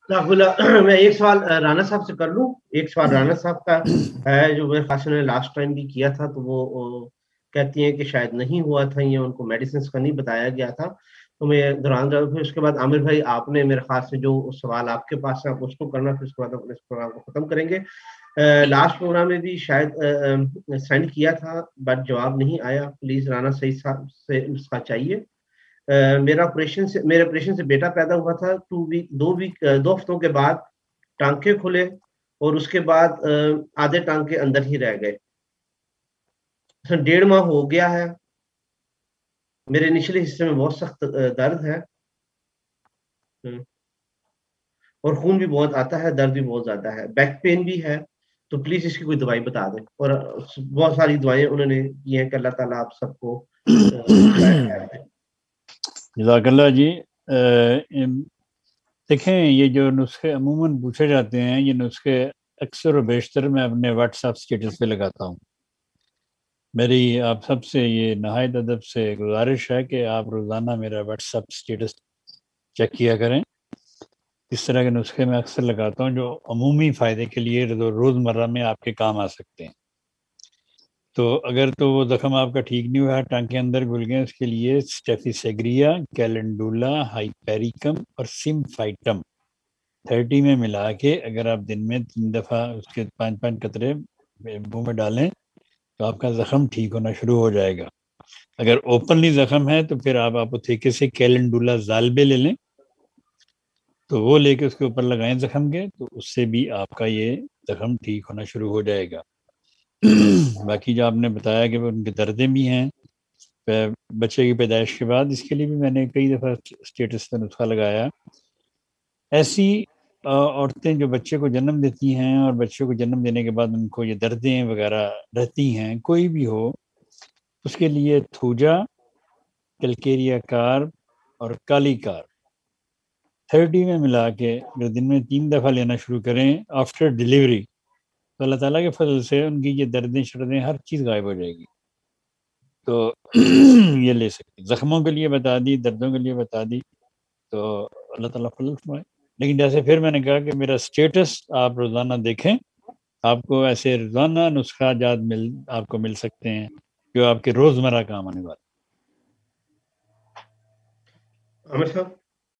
اللہ میں ایک سوال رانا صاحب سے کر لوں. ایک سوال رانا صاحب کا ہے جو میرے خاص نے لاسٹ ٹائم بھی کیا تھا، تو وہ کہتی ہیں کہ شاید نہیں ہوا تھا یا ان کو میڈیسنس کا نہیں بتایا گیا تھا. تو میں دوران پھر اس کے بعد عامر بھائی آپ نے میرے خاص سے جو سوال آپ کے پاس ہے آپ اس کو کرنا، پھر اس کے بعد اپنے اس پروگرام کو ختم کریں گے. لاسٹ پروگرام میں بھی شاید سینڈ کیا تھا بٹ جواب نہیں آیا. پلیز رانا صحیح صاحب سے اس کا چاہیے. میرے آپریشن سے بیٹا پیدا ہوا تھا. 2 ہفتوں کے بعد ٹانکے کھلے اور اس کے بعد آدھے ٹانکے اندر ہی رہ گئے. 1.5 ماہ ہو گیا ہے. میرے نچلے حصے میں بہت سخت درد ہے اور خون بھی بہت آتا ہے، درد بھی بہت زیادہ ہے، بیک پین بھی ہے. تو پلیز اس کی کوئی دوائی بتا دیں. اور بہت ساری دوائیں انہوں نے کی ہیں کہ اللہ تعالیٰ آپ سب کو جزاک اللہ جی. دیکھیں یہ جو نسخے عموماً پوچھے جاتے ہیں، یہ نسخے اکثر و بیشتر میں اپنے واٹس ایپ اسٹیٹس پہ لگاتا ہوں. میری آپ سب سے یہ نہایت ادب سے گزارش ہے کہ آپ روزانہ میرا واٹس ایپ اسٹیٹس چیک کیا کریں. اس طرح کے نسخے میں اکثر لگاتا ہوں جو عمومی فائدے کے لیے روزمرہ میں آپ کے کام آ سکتے ہیں. تو اگر تو وہ زخم آپ کا ٹھیک نہیں ہوا، ٹانکے اندر گھل گئے، اس کے لیے اسٹیفیسیگریا، کیلنڈولا، ہائپیریکم اور سمفائٹم 30 میں ملا کے اگر آپ دن میں 3 دفعہ اس کے 5 قطرے منہ میں ڈالیں تو آپ کا زخم ٹھیک ہونا شروع ہو جائے گا. اگر اوپنلی زخم ہے تو پھر آپ اپوتھیکے سے کیلنڈولا زالبے لے لیں، تو وہ لے کے اس کے اوپر لگائیں زخم کے، تو اس سے بھی آپ کا یہ زخم ٹھیک ہونا شروع ہو جائے گا. باقی جو آپ نے بتایا کہ ان کے دردیں بھی ہیں بچے کی پیدائش کے بعد، اس کے لیے بھی میں نے کئی دفعہ اسٹیٹس پہ نسخہ لگایا. ایسی عورتیں جو بچے کو جنم دیتی ہیں اور بچے کو جنم دینے کے بعد ان کو یہ دردیں وغیرہ رہتی ہیں، کوئی بھی ہو، اس کے لیے تھوجا، کیلکیریا کارب اور کالی کارب 30 میں ملا کے اگر دن میں 3 دفعہ لینا شروع کریں آفٹر ڈیلیوری، تو اللہ تعالیٰ کے فضل سے ان کی یہ دردیں شردیں ہر چیز غائب ہو جائے گی. تو یہ لے سکتے. زخموں کے لیے بتا دی، دردوں کے لیے بتا دی، تو اللہ تعالیٰ فضل فرمائے. لیکن جیسے پھر میں نے کہا کہ میرا اسٹیٹس آپ روزانہ دیکھیں، آپ کو ایسے روزانہ نسخہ جات آپ کو مل سکتے ہیں جو آپ کے روزمرہ کام آنے والے. عامر صاحب